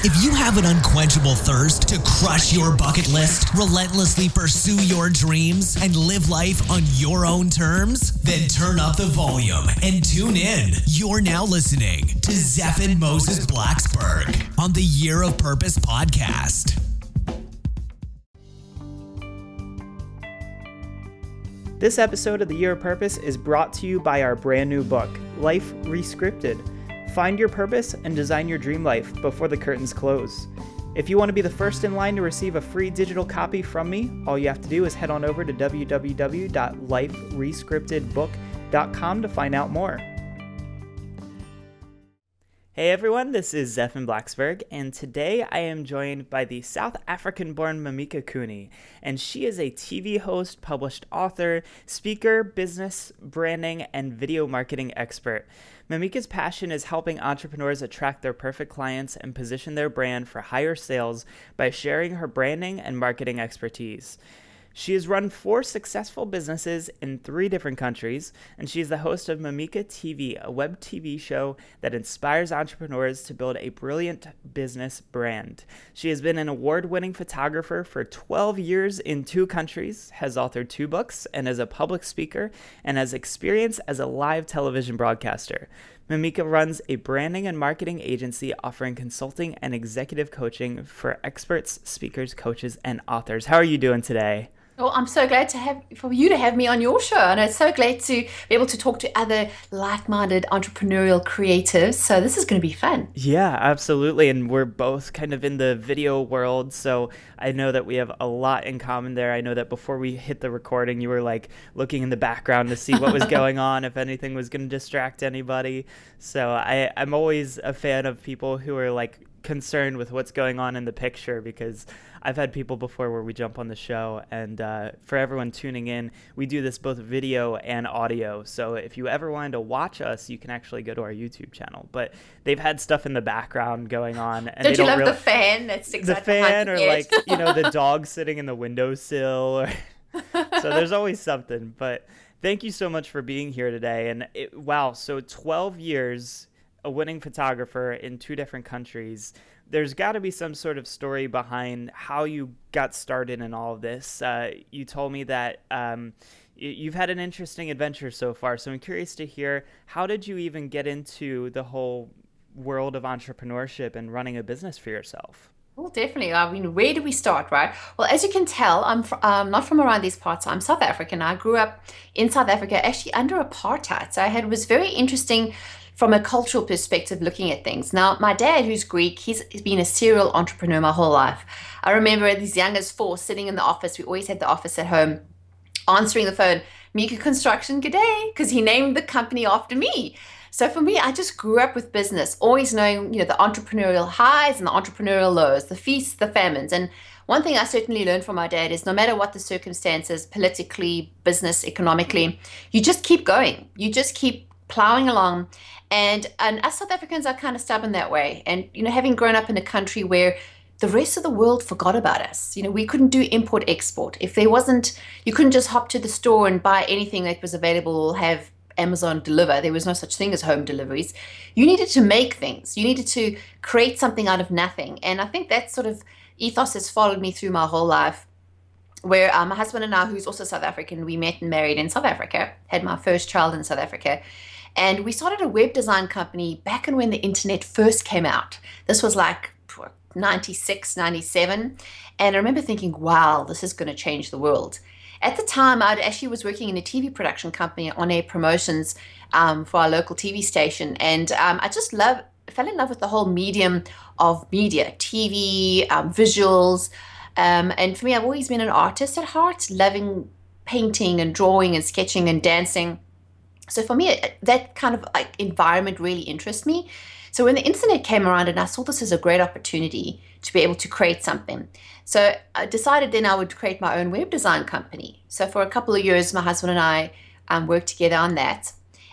If you have an unquenchable thirst to crush your bucket list, relentlessly pursue your dreams, and live life on your own terms, then turn up the volume and tune in. You're now listening to Zeph and Moses Blacksburg on the Year of Purpose podcast. This episode of the Year of Purpose is brought to you by our brand new book, Life Rescripted. Find your purpose and design your dream life before the curtains close. If you want to be the first in line to receive a free digital copy from me, all you have to do is head on over to www.liferescriptedbook.com to find out more. Hey everyone, this is Zeph and Blacksburg, and today I am joined by the South African-born Mimika Cooney, and she is a TV host, published author, speaker, business, branding, and video marketing expert. Mimika's passion is helping entrepreneurs attract their perfect clients and position their brand for higher sales by sharing her branding and marketing expertise. She has run 4 successful businesses in 3 different countries, and she's the host of MimikaTV, a web TV show that inspires entrepreneurs to build a brilliant business brand. She has been an award-winning photographer for 12 years in 2 countries, has authored 2 books, and is a public speaker, and has experience as a live television broadcaster. Mimika runs a branding and marketing agency offering consulting and executive coaching for experts, speakers, coaches, and authors. How are you doing today? Well, I'm so glad for you to have me on your show, and I'm so glad to be able to talk to other like-minded entrepreneurial creatives. So this is going to be fun. Yeah, absolutely. And we're both kind of in the video world, so I know that we have a lot in common there. I know that before we hit the recording, you were like looking in the background to see what was going on, if anything was going to distract anybody. So I'm always a fan of people who are like concerned with what's going on in the picture, because I've had people before where we jump on the show, and for everyone tuning in, we do this both video and audio. So if you ever wanted to watch us, you can actually go to our YouTube channel. But they've had stuff in the background going on, and Don't you love the fan that sticks out the fan, or head? like the dog sitting in the windowsill, or so there's always something. But thank you so much for being here today. And wow, so 12 years, a winning photographer in 2 different countries. There's got to be some sort of story behind how you got started in all of this. You told me that you've had an interesting adventure so far, so I'm curious to hear, how did you even get into the whole world of entrepreneurship and running a business for yourself? Well, definitely. I mean, where do we start, right? Well, as you can tell, I'm not from around these parts. I'm South African. I grew up in South Africa, actually under apartheid. So it was very interesting from a cultural perspective looking at things. Now, my dad, who's Greek, he's been a serial entrepreneur my whole life. I remember as young as 4, sitting in the office. We always had the office at home, answering the phone, Mika Construction, good day, because he named the company after me. So for me, I just grew up with business, always knowing, the entrepreneurial highs and the entrepreneurial lows, the feasts, the famines. And one thing I certainly learned from my dad is no matter what the circumstances, politically, business, economically, you just keep going. You just keep plowing along. And us South Africans are kind of stubborn that way. And, having grown up in a country where the rest of the world forgot about us. We couldn't do import export. If there wasn't, you couldn't just hop to the store and buy anything that was available or have Amazon deliver. There was no such thing as home deliveries. You needed to make things. You needed to create something out of nothing. And I think that sort of ethos has followed me through my whole life, where my husband and I, who's also South African, we met and married in South Africa, had my first child in South Africa. And we started a web design company back in when the internet first came out. This was like 96, 97. And I remember thinking, wow, this is going to change the world. At the time, I actually was working in a TV production company, on-air promotions for our local TV station. And I just fell in love with the whole medium of media, TV, visuals. And for me, I've always been an artist at heart, loving painting and drawing and sketching and dancing. So for me, that kind of like environment really interests me. So when the internet came around and I saw this as a great opportunity to be able to create something. So I decided then I would create my own web design company. So for a couple of years, my husband and I worked together on that.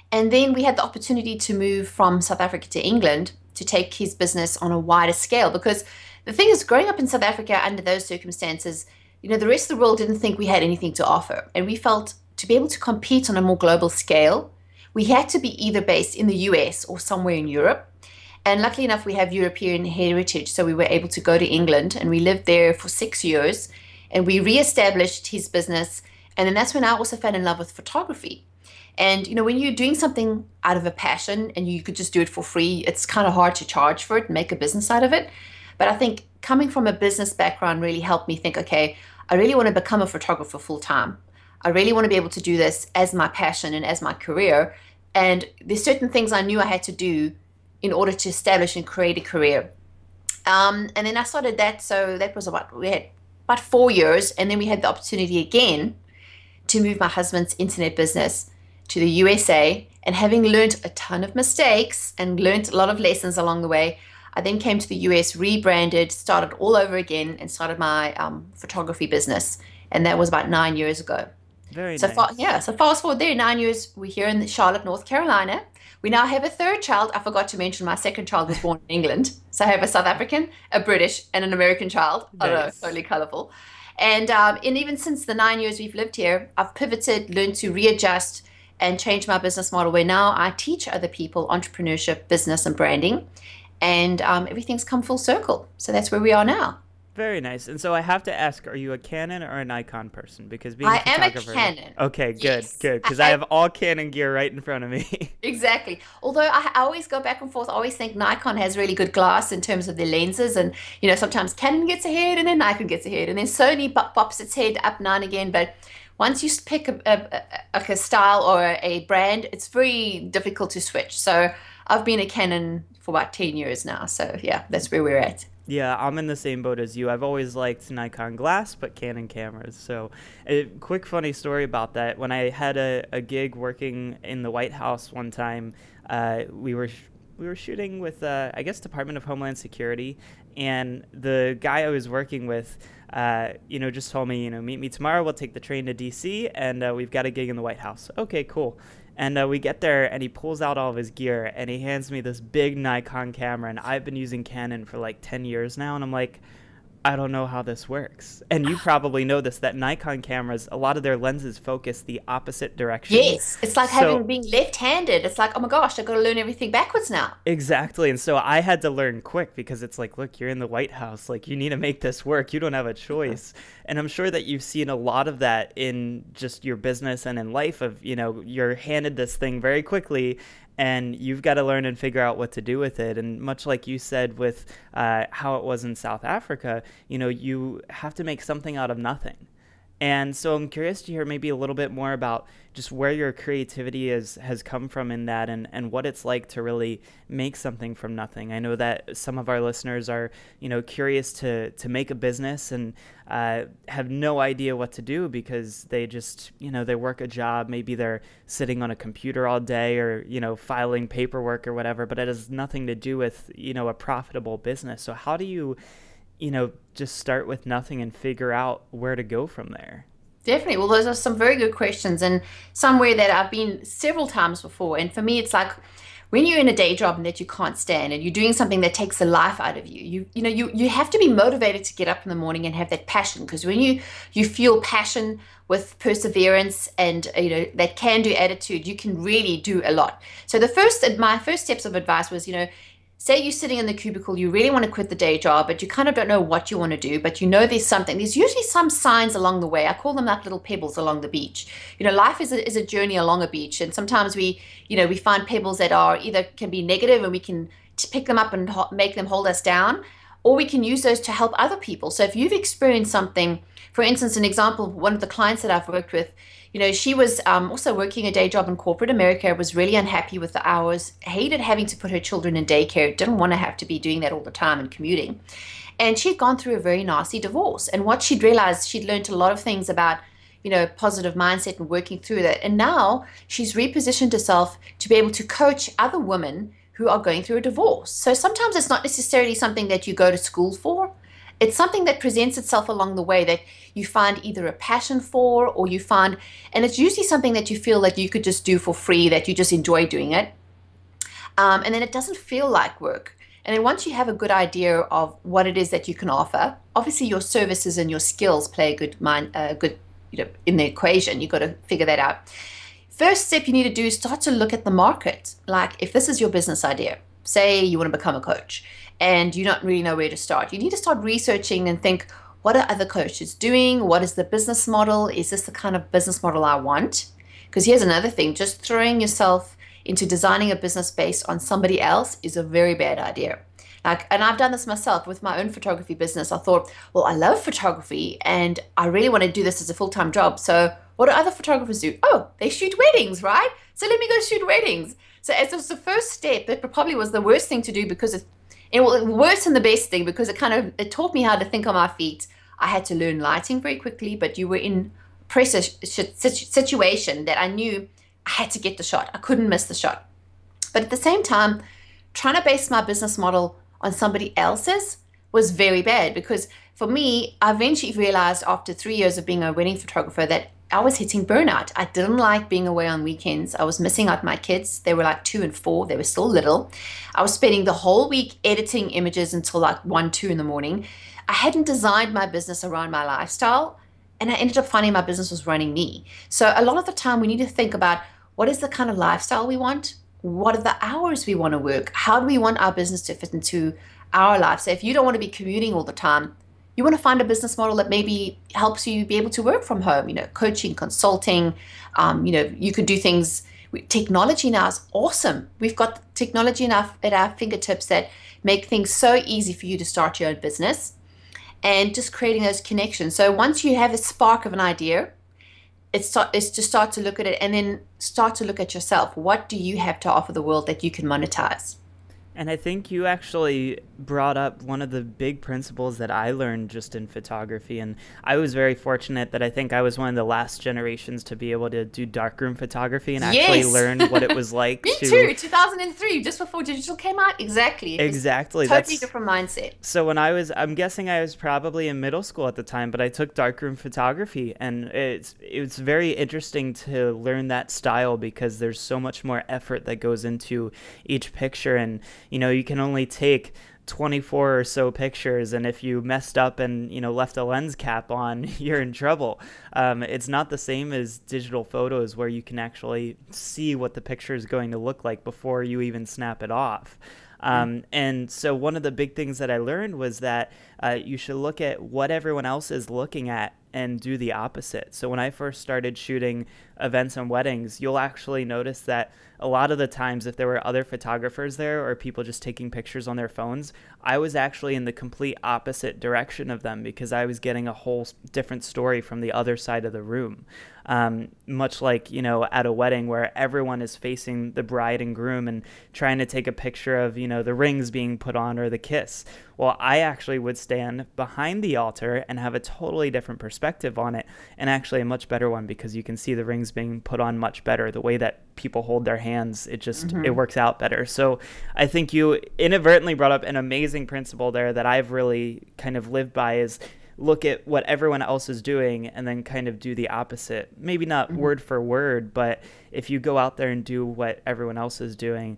And then we had the opportunity to move from South Africa to England to take his business on a wider scale. Because the thing is, growing up in South Africa under those circumstances, the rest of the world didn't think we had anything to offer. And we felt to be able to compete on a more global scale, we had to be either based in the US or somewhere in Europe. And luckily enough, we have European heritage. So we were able to go to England and we lived there for 6 years and we reestablished his business. And then that's when I also fell in love with photography. And when you're doing something out of a passion and you could just do it for free, it's kind of hard to charge for it and make a business out of it. But I think coming from a business background really helped me think, okay, I really want to become a photographer full time. I really want to be able to do this as my passion and as my career. And there's certain things I knew I had to do in order to establish and create a career. And then I started that. So that was we had about 4 years. And then we had the opportunity again to move my husband's internet business to the USA. And having learned a ton of mistakes and learned a lot of lessons along the way, I then came to the US, rebranded, started all over again, and started my photography business. And that was about 9 years ago. Very So nice. so fast forward there, 9 years, we're here in Charlotte, North Carolina. We now have a third child. I forgot to mention my second child was born in England. So I have a South African, a British, and an American child. I don't know, Nice. totally colorful. And even since the 9 years we've lived here, I've pivoted, learned to readjust, and change my business model where now I teach other people entrepreneurship, business, and branding. And everything's come full circle. So that's where we are now. Very nice. And so I have to ask, are you a Canon or a Nikon person? Because being a I am a photographer. Canon. Okay, good, Yes. good. Because I have all Canon gear right in front of me. Exactly. Although I always go back and forth. I always think Nikon has really good glass in terms of the lenses, and sometimes Canon gets ahead, and then Nikon gets ahead, and then Sony pops its head up now and again. But once you pick like a style or a brand, it's very difficult to switch. So I've been a Canon for about 10 years now. So yeah, that's where we're at. Yeah, I'm in the same boat as you. I've always liked Nikon glass, but Canon cameras. So, a quick funny story about that. When I had a gig working in the White House one time, we were shooting with I guess Department of Homeland Security, and the guy I was working with, just told me, meet me tomorrow. We'll take the train to D.C. and we've got a gig in the White House. Okay, cool. And we get there, and he pulls out all of his gear, and he hands me this big Nikon camera, and I've been using Canon for like 10 years now, and I'm like, I don't know how this works. And you probably know this, that Nikon cameras, a lot of their lenses focus the opposite direction. Yes, it's like So having being left-handed. It's like, oh my gosh, I've got to learn everything backwards now. exactly. And so I had to learn quick because it's like, look, you're in the White House. Like, you need to make this work. You don't have a choice. And I'm sure that you've seen a lot of that in just your business and in life of, you're handed this thing very quickly and you've got to learn and figure out what to do with it. And much like you said with how it was in South Africa, you have to make something out of nothing. And so I'm curious to hear maybe a little bit more about just where your creativity has come from in that and what it's like to really make something from nothing. I know that some of our listeners are, curious to make a business and have no idea what to do because they just, they work a job. Maybe they're sitting on a computer all day or, filing paperwork or whatever, but it has nothing to do with, a profitable business. So how do you just start with nothing and figure out where to go from there? Definitely. Well, those are some very good questions and somewhere that I've been several times before. And for me, it's like when you're in a day job and that you can't stand and you're doing something that takes the life out of you, you have to be motivated to get up in the morning and have that passion. Because when you feel passion with perseverance and that can-do attitude, you can really do a lot. So my first steps of advice was, say you're sitting in the cubicle, you really want to quit the day job, but you kind of don't know what you want to do, but there's something. There's usually some signs along the way. I call them like little pebbles along the beach. Life is a journey along a beach, and sometimes we find pebbles that are either can be negative, and we can pick them up and make them hold us down, or we can use those to help other people. So if you've experienced something, for instance, an example, one of the clients that I've worked with, she was also working a day job in corporate America, was really unhappy with the hours, hated having to put her children in daycare, didn't want to have to be doing that all the time and commuting. And she'd gone through a very nasty divorce. And what she'd realized, she'd learned a lot of things about, positive mindset and working through that. And now she's repositioned herself to be able to coach other women who are going through a divorce. So sometimes it's not necessarily something that you go to school for. It's something that presents itself along the way that you find either a passion for or you find, and it's usually something that you feel like you could just do for free, that you just enjoy doing it. And then it doesn't feel like work. And then once you have a good idea of what it is that you can offer, obviously your services and your skills play a good in the equation. You've got to figure that out. First step you need to do is start to look at the market. Like if this is your business idea, say you want to become a coach and you don't really know where to start. You need to start researching and think, what are other coaches doing? What is the business model? Is this the kind of business model I want? Because here's another thing, just throwing yourself into designing a business based on somebody else is a very bad idea. Like, and I've done this myself with my own photography business. I thought, well, I love photography and I really want to do this as a full-time job. So what do other photographers do? Oh, they shoot weddings, right? So let me go shoot weddings. So as it was the first step, that probably was the worst thing to do because worse than the best thing, because it taught me how to think on my feet. I had to learn lighting very quickly, but you were in pressure situation that I knew I had to get the shot. I couldn't miss the shot. But at the same time, trying to base my business model on somebody else's was very bad, because for me, I eventually realized after 3 years of being a wedding photographer that I was hitting burnout. I didn't like being away on weekends. I was missing out my kids. They were like 2 and 4. They were still little. I was spending the whole week editing images until like 1, 2 in the morning. I hadn't designed my business around my lifestyle, and I ended up finding my business was running me. So a lot of the time we need to think about, what is the kind of lifestyle we want? What are the hours we want to work? How do we want our business to fit into our life? So if you don't want to be commuting all the time, you want to find a business model that maybe helps you be able to work from home, coaching, consulting. You could do things. Technology now is awesome. We've got technology at our fingertips that make things so easy for you to start your own business, and just creating those connections. So once you have a spark of an idea, it's to start to look at it and then start to look at yourself. What do you have to offer the world that you can monetize? And I think you actually brought up one of the big principles that I learned just in photography. And I was very fortunate that I think I was one of the last generations to be able to do darkroom photography and actually learn what it was like. Me too, 2003, just before digital came out. Exactly. Exactly. Totally different mindset. So I'm guessing I was probably in middle school at the time, but I took darkroom photography, and it's very interesting to learn that style because there's so much more effort that goes into each picture. And you can only take 24 or so pictures, and if you messed up and left a lens cap on, you're in trouble. It's not the same as digital photos where you can actually see what the picture is going to look like before you even snap it off. And so one of the big things that I learned was that you should look at what everyone else is looking at and do the opposite. So when I first started shooting events and weddings, you'll actually notice that a lot of the times if there were other photographers there or people just taking pictures on their phones, I was actually in the complete opposite direction of them because I was getting a whole different story from the other side of the room. Much like, at a wedding where everyone is facing the bride and groom and trying to take a picture of, the rings being put on or the kiss. Well, I actually would stand behind the altar and have a totally different perspective on it, and actually a much better one because you can see the rings being put on much better. The way that people hold their hands, it works out better. So I think you inadvertently brought up an amazing principle there that I've really kind of lived by, is look at what everyone else is doing and then kind of do the opposite. Maybe not word for word, but if you go out there and do what everyone else is doing,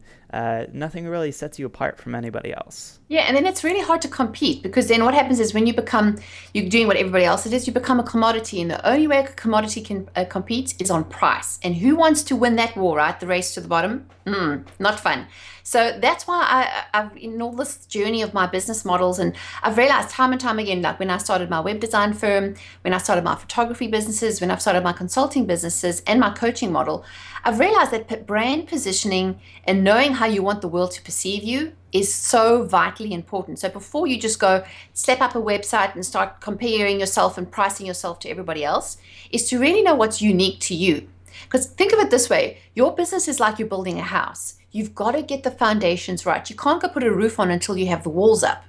nothing really sets you apart from anybody else. Yeah, and then it's really hard to compete, because then what happens is when you're doing what everybody else it is, you become a commodity, and the only way a commodity can compete is on price. And who wants to win that war, right? The race to the bottom? Not fun. So that's why I've in all this journey of my business models, and I've realized time and time again, like when I started my web design firm, when I started my photography businesses, when I've started my consulting businesses and my coaching model, I've realized that brand positioning and knowing how you want the world to perceive you is so vitally important. So before you just go step up a website and start comparing yourself and pricing yourself to everybody else, is to really know what's unique to you. Because think of it this way, your business is like you're building a house. You've got to get the foundations right. You can't go put a roof on until you have the walls up.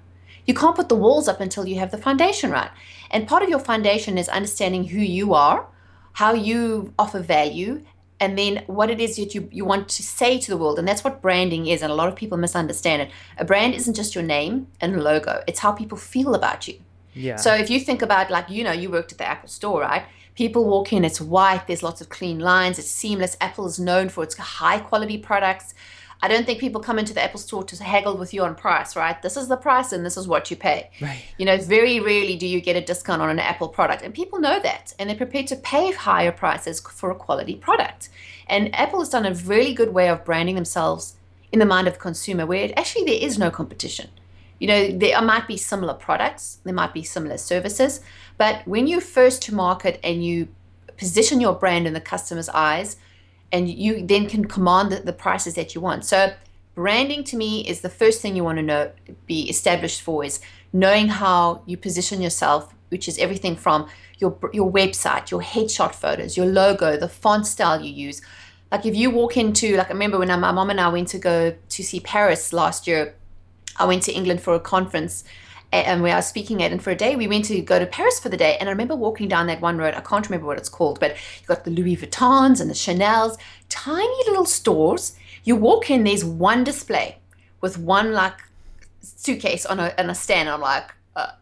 You can't put the walls up until you have the foundation right. And part of your foundation is understanding who you are, how you offer value, and then what it is that you want to say to the world. And that's what branding is, and a lot of people misunderstand it. A brand isn't just your name and a logo. It's how people feel about you. Yeah. So if you think about, like, you worked at the Apple store, right? People walk in, it's white, there's lots of clean lines, it's seamless. Apple is known for its high quality products. I don't think people come into the Apple store to haggle with you on price, right? This is the price and this is what you pay. Right. Very rarely do you get a discount on an Apple product. And people know that. And they're prepared to pay higher prices for a quality product. And Apple has done a really good way of branding themselves in the mind of the consumer, where actually there is no competition. There might be similar products, there might be similar services, but when you first to market and you position your brand in the customer's eyes, and you then can command the prices that you want. So branding to me is the first thing you want to know, be established for, is knowing how you position yourself, which is everything from your website, your headshot photos, your logo, the font style you use. Like if you walk into, like I remember when my mom and I went to go to see Paris last year. I went to England for a conference and where I was speaking at, and for a day we went to go to Paris for the day. And I remember walking down that one road, I can't remember what it's called, but you've got the Louis Vuittons and the Chanels, tiny little stores. You walk in, there's one display with one like suitcase on a stand. I'm like,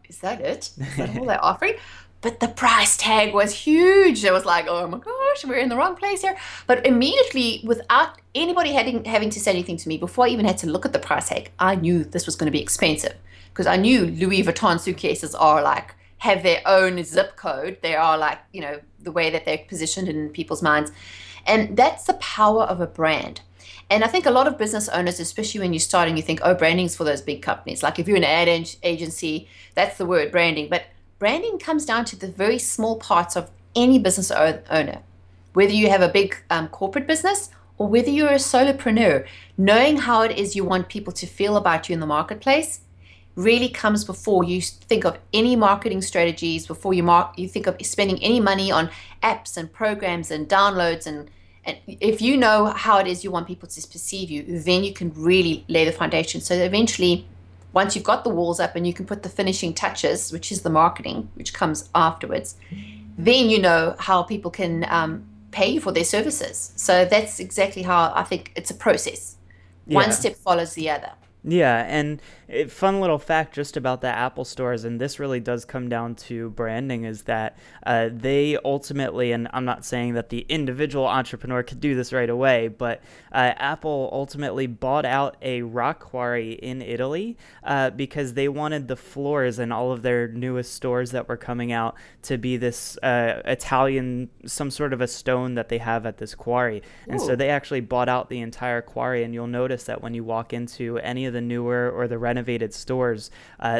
is that it? Is that all they're offering? But the price tag was huge. It was like, oh my gosh, we're in the wrong place here. But immediately, without anybody having to say anything to me, before I even had to look at the price tag, I knew this was going to be expensive, because I knew Louis Vuitton suitcases are like, have their own zip code. They are like, the way that they're positioned in people's minds. And that's the power of a brand. And I think a lot of business owners, especially when you're starting, you think, oh, branding's for those big companies. Like if you're an ad agency, that's the word, branding. But branding comes down to the very small parts of any business owner, whether you have a big corporate business or whether you're a solopreneur. Knowing how it is you want people to feel about you in the marketplace really comes before you think of any marketing strategies, before you think of spending any money on apps and programs and downloads. And if you know how it is you want people to perceive you, then you can really lay the foundation. So that eventually, once you've got the walls up and you can put the finishing touches, which is the marketing, which comes afterwards, then you know how people can pay you for their services. So that's exactly how I think it's a process. Yeah. One step follows the other. Yeah, and fun little fact just about the Apple stores, and this really does come down to branding, is that they ultimately, and I'm not saying that the individual entrepreneur could do this right away, but Apple ultimately bought out a rock quarry in Italy because they wanted the floors in all of their newest stores that were coming out to be this Italian, some sort of a stone that they have at this quarry. And so they actually bought out the entire quarry, and you'll notice that when you walk into any of the newer or the renovated stores,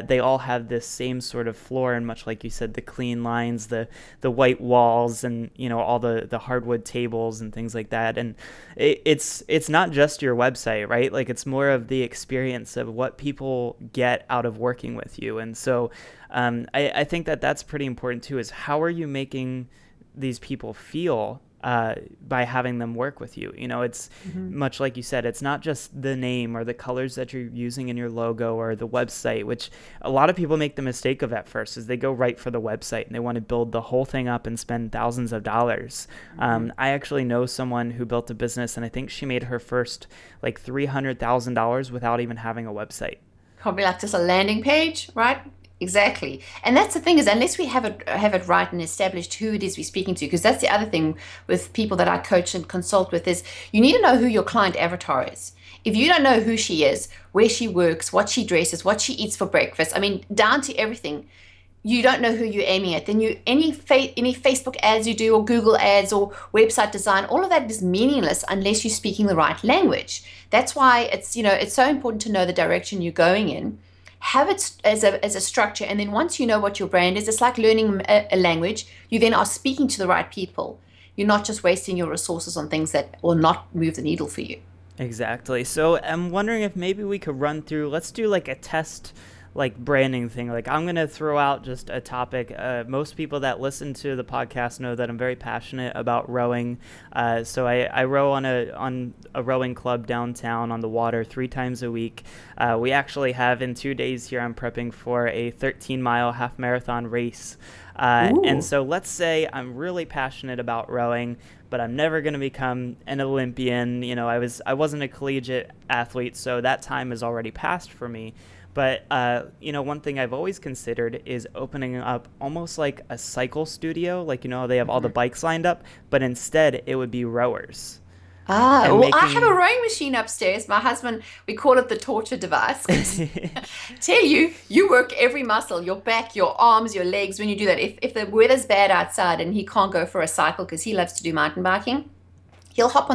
they all have this same sort of floor, and much like you said, the clean lines, the white walls, and all the hardwood tables and things like that. And it's not just your website, right? Like it's more of the experience of what people get out of working with you. And so I think that that's pretty important too, is how are you making these people feel by having them work with you? It's much like you said, it's not just the name or the colors that you're using in your logo or the website, which a lot of people make the mistake of at first, is they go right for the website and they want to build the whole thing up and spend thousands of dollars. I actually know someone who built a business, and I think she made her first like $300,000 without even having a website. Probably like just a landing page, right? Exactly. And that's the thing, is unless we have it right and established who it is we're speaking to, because that's the other thing with people that I coach and consult with, is you need to know who your client avatar is. If you don't know who she is, where she works, what she dresses, what she eats for breakfast, I mean, down to everything, you don't know who you're aiming at, then any Facebook ads you do, or Google ads, or website design, all of that is meaningless unless you're speaking the right language. That's why it's so important to know the direction you're going in. Have it as a structure, and then once you know what your brand is, it's like learning a language. You then are speaking to the right people. You're not just wasting your resources on things that will not move the needle for you. Exactly. So I'm wondering if maybe we could run through, let's do like a test like branding thing. Like I'm going to throw out just a topic. Most people that listen to the podcast know that I'm very passionate about rowing. So I row on a rowing club downtown on the water 3 times a week. We actually have, in 2 days here, I'm prepping for a 13-mile half marathon race. And so let's say I'm really passionate about rowing, but I'm never going to become an Olympian. I wasn't a collegiate athlete, so that time is already passed for me. But, one thing I've always considered is opening up almost like a cycle studio. Like, they have all the bikes lined up, but instead it would be rowers. I have a rowing machine upstairs. My husband, we call it the torture device. Tell you work every muscle, your back, your arms, your legs when you do that. If the weather's bad outside and he can't go for a cycle because he loves to do mountain biking, he'll hop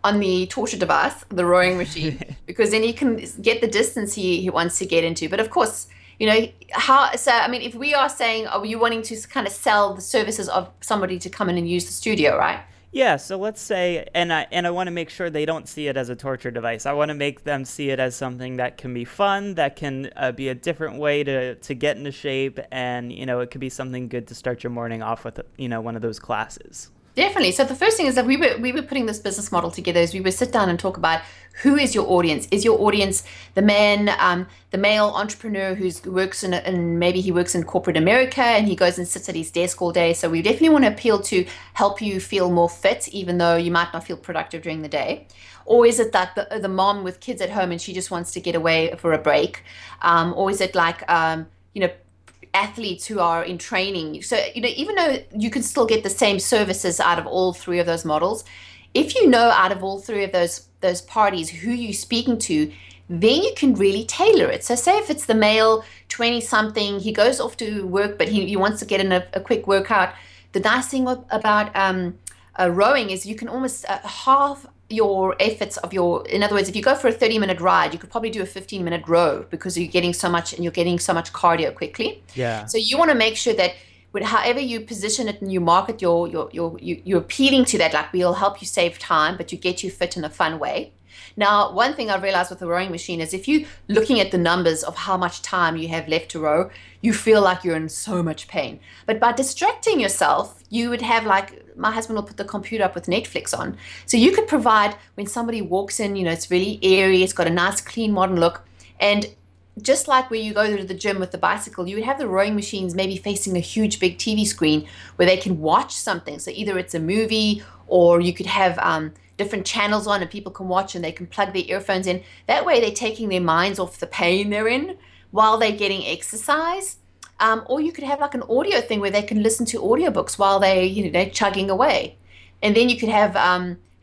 on the torture device, the rowing machine, because then he can get the distance he wants to get into. But of course, I mean, if we are saying, are you wanting to kind of sell the services of somebody to come in and use the studio, right? Yeah, so let's say, and I want to make sure they don't see it as a torture device. I want to make them see it as something that can be fun, that can be a different way to get into shape, and it could be something good to start your morning off with, one of those classes. Definitely. So the first thing is that we were putting this business model together is we would sit down and talk about who is your audience. Is your audience the the male entrepreneur who works and maybe he works in corporate America and he goes and sits at his desk all day. So we definitely want to appeal to help you feel more fit, even though you might not feel productive during the day. Or is it that the mom with kids at home and she just wants to get away for a break? Or is it like, athletes who are in training. So, even though you can still get the same services out of all three of those models, if you know out of all three of those parties who you're speaking to, then you can really tailor it. So say if it's the male 20 something, he goes off to work, but he wants to get in a quick workout. The nice thing about rowing is you can almost halve your efforts in other words, if you go for a 30-minute ride, you could probably do a 15-minute row because you're getting so much cardio quickly. Yeah. So you want to make sure that however you position it and you market you're appealing to that, like we'll help you save time, but you get you fit in a fun way. Now, one thing I've realized with the rowing machine is if you're looking at the numbers of how much time you have left to row, you feel like you're in so much pain. But by distracting yourself, you would have my husband will put the computer up with Netflix on. So you could provide when somebody walks in, it's really airy, it's got a nice, clean, modern look. And just like where you go to the gym with the bicycle, you would have the rowing machines maybe facing a huge, big TV screen where they can watch something. So either it's a movie or you could have different channels on and people can watch and they can plug their earphones in. That way they're taking their minds off the pain they're in while they're getting exercise. Or you could have like an audio thing where they can listen to audiobooks while they're chugging away. And then you could have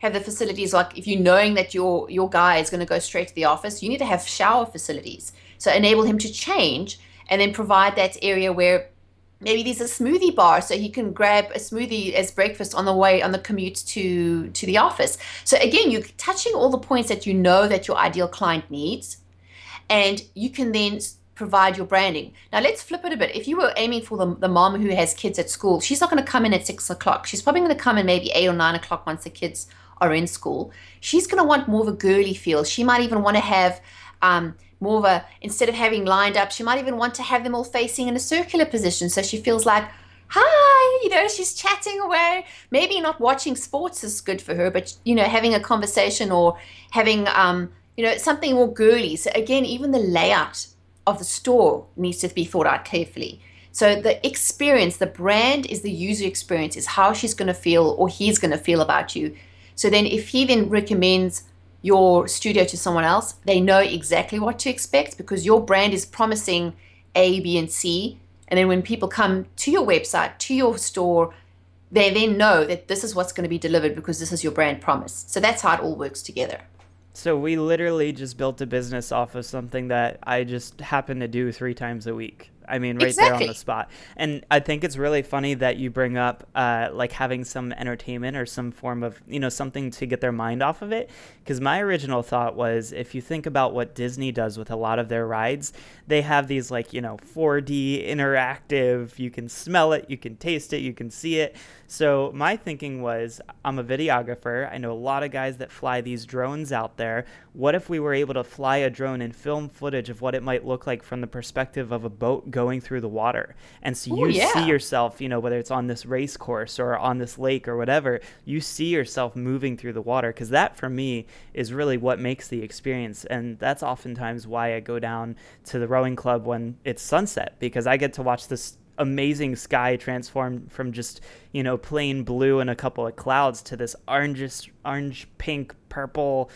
the facilities like if you're knowing that your guy is going to go straight to the office, you need to have shower facilities. So enable him to change and then provide that area where maybe there's a smoothie bar so he can grab a smoothie as breakfast on the commute to the office. So again, you're touching all the points that you know that your ideal client needs, and you can then provide your branding. Now let's flip it a bit. If you were aiming for the mom who has kids at school, she's not going to come in at 6 o'clock. She's probably going to come in maybe 8 or 9 o'clock once the kids are in school. She's going to want more of a girly feel. She might even want to have more of a, instead of having lined up, she might even want to have them all facing in a circular position. So she feels like, hi, she's chatting away. Maybe not watching sports is good for her, but, having a conversation or having, something more girly. So again, even the layout of the store needs to be thought out carefully. So the experience, the brand is the user experience, is how she's going to feel or he's going to feel about you. So then if he then recommends your studio to someone else, they know exactly what to expect because your brand is promising A, B, and C. And then when people come to your website, to your store, they then know that this is what's going to be delivered because this is your brand promise. So that's how it all works together. So we literally just built a business off of something that I just happen to do 3 times a week. I mean, right there on the spot. And I think it's really funny that you bring up like having some entertainment or some form of, something to get their mind off of it. Because my original thought was, if you think about what Disney does with a lot of their rides, they have these 4D interactive, you can smell it, you can taste it, you can see it. So my thinking was, I'm a videographer. I know a lot of guys that fly these drones out there. What if we were able to fly a drone and film footage of what it might look like from the perspective of a boat going through the water? And so you see yourself, whether it's on this race course or on this lake or whatever, you see yourself moving through the water, because that for me is really what makes the experience. And that's oftentimes why I go down to the rowing club when it's sunset, because I get to watch this amazing sky transform from just plain blue and a couple of clouds to this orange, pink, purple,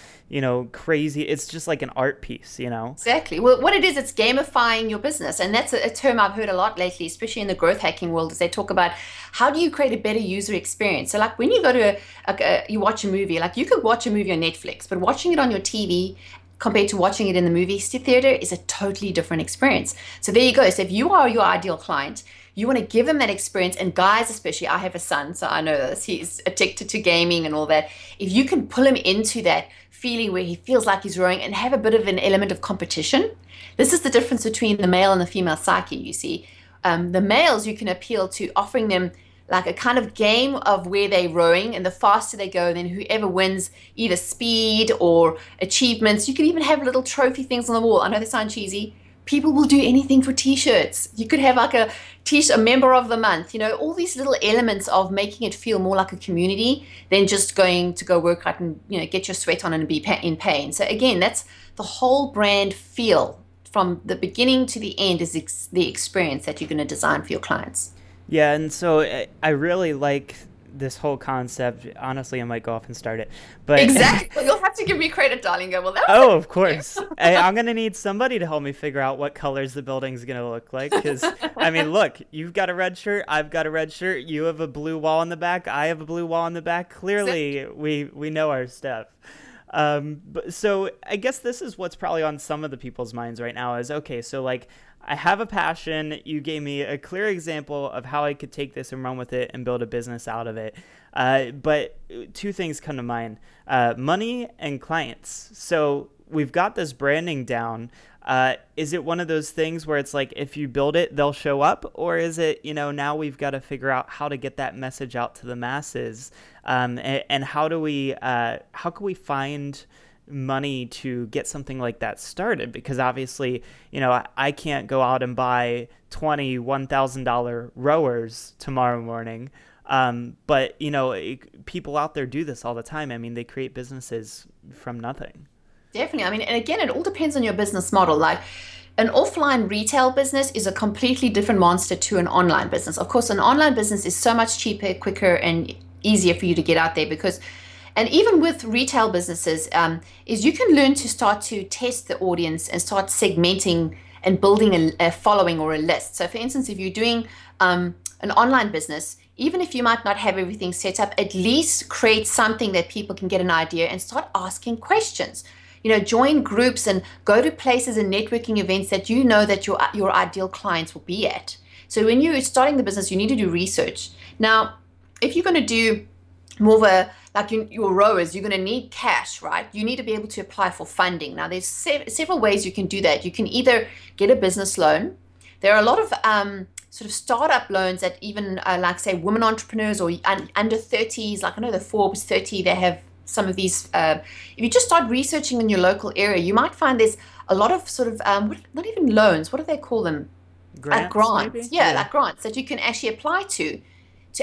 crazy. It's just like an art piece, Exactly. Well, what it is, it's gamifying your business. And that's a term I've heard a lot lately, especially in the growth hacking world, is they talk about how do you create a better user experience. So like when you go to you watch a movie, like you could watch a movie on Netflix, but watching it on your TV compared to watching it in the movie theater is a totally different experience. So there you go. So if you are your ideal client, you want to give them that experience. And guys, especially, I have a son, so I know this. He's addicted to gaming and all that. If you can pull him into that feeling where he feels like he's rowing and have a bit of an element of competition, this is the difference between the male and the female psyche, you see. The males you can appeal to offering them like a kind of game of where they're rowing, and the faster they go, then whoever wins either speed or achievements. You can even have little trophy things on the wall. I know they sound cheesy. People will do anything for t-shirts. You could have like a t-shirt, a member of the month, all these little elements of making it feel more like a community than just going to go work out and, get your sweat on and be in pain. So again, that's the whole brand feel from the beginning to the end is the experience that you're going to design for your clients. Yeah, and so I really like this whole concept. Honestly, I might go off and start it. But exactly. Well, you'll have to give me credit, darling. Well, of course. I'm going to need somebody to help me figure out what colors the building's going to look like. Because, look, you've got a red shirt. I've got a red shirt. You have a blue wall in the back. I have a blue wall in the back. Clearly, we know our stuff. So I guess this is what's probably on some of the people's minds right now is, okay, so like I have a passion. You gave me a clear example of how I could take this and run with it and build a business out of it. But two things come to mind, money and clients. So we've got this branding down. Is it one of those things where it's like, if you build it, they'll show up? Or is it, now we've got to figure out how to get that message out to the masses? And how can we find money to get something like that started? Because obviously, I can't go out and buy 20 $1,000 rowers tomorrow morning. But, people out there do this all the time. They create businesses from nothing. Definitely. And again, it all depends on your business model. Like an offline retail business is a completely different monster to an online business. Of course, an online business is so much cheaper, quicker, and easier for you to get out there and even with retail businesses, is you can learn to start to test the audience and start segmenting and building a following or a list. So for instance, if you're doing an online business, even if you might not have everything set up, at least create something that people can get an idea and start asking questions. Join groups and go to places and networking events that that your ideal clients will be at. So when you're starting the business, you need to do research. Now, if you're going to do more of your rowers, you're going to need cash, right? You need to be able to apply for funding. Now, there's several ways you can do that. You can either get a business loan. There are a lot of sort of startup loans that even like say women entrepreneurs or under 30s, like I know the Forbes 30, they have some of these. If you just start researching in your local area, you might find there's a lot of sort of not even loans. What do they call them? Grants, grants. maybe? Yeah, like grants that you can actually apply to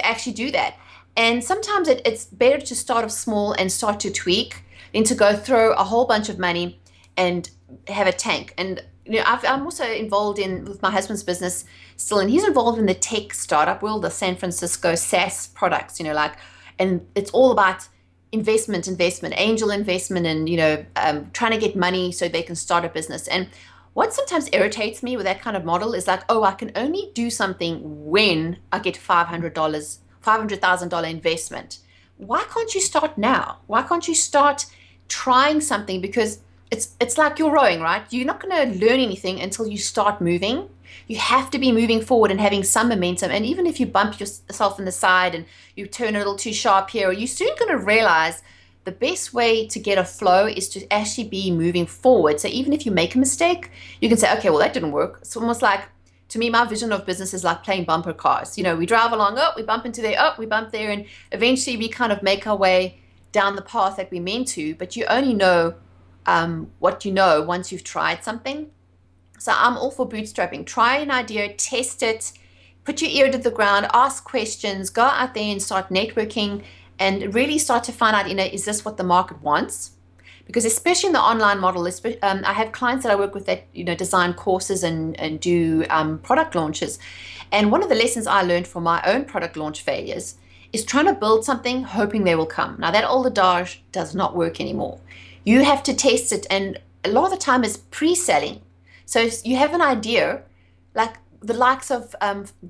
actually do that. And sometimes it's better to start off small and start to tweak than to go throw a whole bunch of money and have a tank. And I'm also involved with my husband's business still, and he's involved in the tech startup world, the San Francisco SaaS products. And it's all about investment, angel investment, and trying to get money so they can start a business. And what sometimes irritates me with that kind of model is like, oh, I can only do something when I get $500,000 investment. Why can't you start now? Why can't you start trying something? Because it's like you're rowing, right? You're not going to learn anything until you start moving. You have to be moving forward and having some momentum. And even if you bump yourself in the side and you turn a little too sharp here, you're soon going to realize the best way to get a flow is to actually be moving forward. So even if you make a mistake, you can say, okay, well, that didn't work. It's almost like, to me, my vision of business is like playing bumper cars. We drive along, we bump into there, we bump there, and eventually we kind of make our way down the path that we meant to, but you only know what you know once you've tried something. So I'm all for bootstrapping. Try an idea, test it, put your ear to the ground, ask questions, go out there and start networking and really start to find out, is this what the market wants? Because especially in the online model, I have clients that I work with that, design courses and do product launches. And one of the lessons I learned from my own product launch failures is trying to build something hoping they will come. Now, that old adage does not work anymore. You have to test it, and a lot of the time it's pre-selling. So you have an idea, like the likes of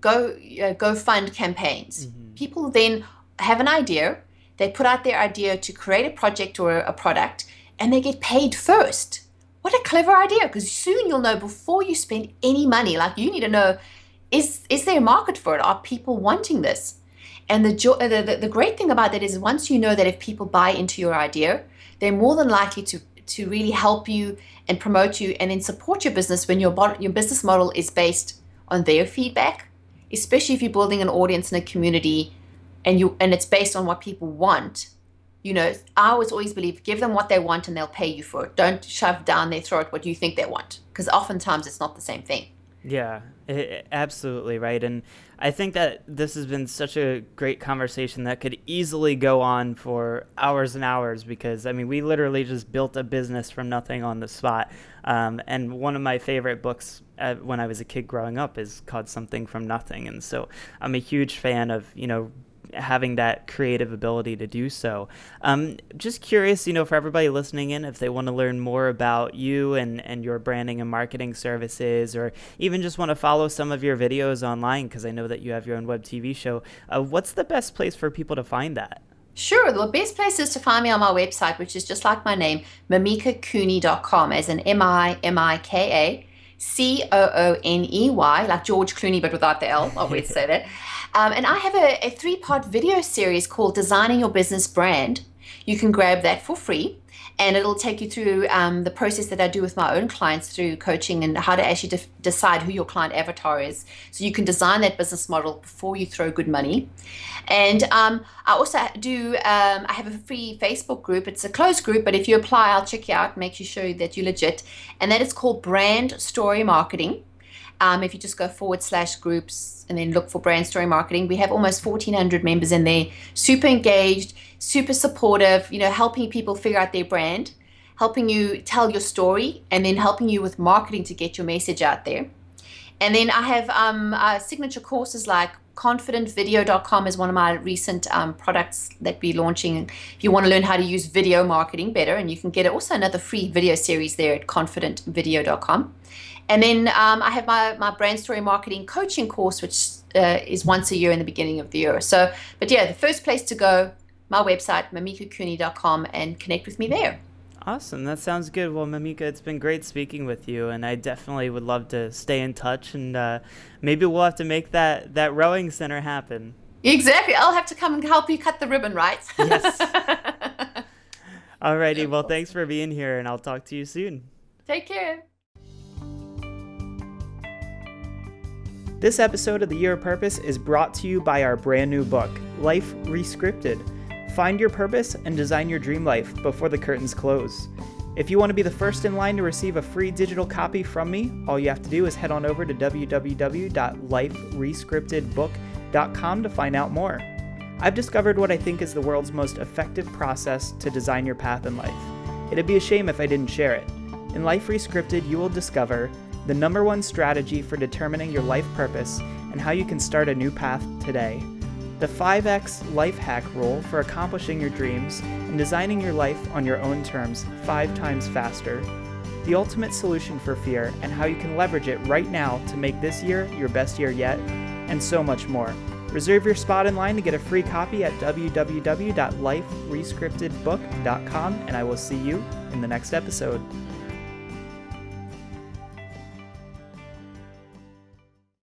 Go Fund campaigns. Mm-hmm. People then have an idea, they put out their idea to create a project or a product, and they get paid first. what a clever idea, because soon you'll know before you spend any money. Like, you need to know, is there a market for it? Are people wanting this? And the great thing about that is, once you know that if people buy into your idea, they're more than likely to really help you and promote you and then support your business when your business model is based on their feedback, especially if you're building an audience and a community and it's based on what people want. I always believe, give them what they want and they'll pay you for it. Don't shove down their throat what you think they want, because oftentimes it's not the same thing. Yeah, absolutely right. And I think that this has been such a great conversation that could easily go on for hours and hours, because, I mean, we literally just built a business from nothing on the spot. And one of my favorite books when I was a kid growing up is called Something from Nothing. And so I'm a huge fan of, having that creative ability to do so. Just curious, for everybody listening in, if they want to learn more about you and your branding and marketing services, or even just want to follow some of your videos online, because I know that you have your own web TV show, what's the best place for people to find that? Sure. The best place is to find me on my website, which is just like my name, MimikaCooney.com, as in MimikaCooney, like George Clooney, but without the L. I always say that. And I have a 3-part video series called Designing Your Business Brand. You can grab that for free, and it'll take you through the process that I do with my own clients through coaching, and how to actually decide who your client avatar is, so you can design that business model before you throw good money. And I also I have a free Facebook group. It's a closed group, but if you apply, I'll check you out, make sure that you're legit. And that is called Brand Story Marketing. If you just go /groups and then look for Brand Story Marketing, we have almost 1,400 members in there, super engaged, super supportive, helping people figure out their brand, helping you tell your story, and then helping you with marketing to get your message out there. And then I have signature courses like confidentvideo.com is one of my recent products that we're launching. If you want to learn how to use video marketing better, and you can get also another free video series there at confidentvideo.com. And then I have my brand story marketing coaching course, which is once a year in the beginning of the year. But yeah, the first place to go, my website, MimikaCooney.com, and connect with me there. Awesome. That sounds good. Well, Mimika, it's been great speaking with you, and I definitely would love to stay in touch, and maybe we'll have to make that rowing center happen. Exactly. I'll have to come and help you cut the ribbon, right? Yes. Alrighty. Well, thanks for being here, and I'll talk to you soon. Take care. This episode of The Year of Purpose is brought to you by our brand new book, Life Rescripted. Find your purpose and design your dream life before the curtains close. If you want to be the first in line to receive a free digital copy from me, all you have to do is head on over to www.liferescriptedbook.com to find out more. I've discovered what I think is the world's most effective process to design your path in life. It'd be a shame if I didn't share it. In Life Rescripted, you will discover the #1 strategy for determining your life purpose and how you can start a new path today, the 5X life hack rule for accomplishing your dreams and designing your life on your own terms 5 times faster, the ultimate solution for fear and how you can leverage it right now to make this year your best year yet, and so much more. Reserve your spot in line to get a free copy at www.liferescriptedbook.com, and I will see you in the next episode.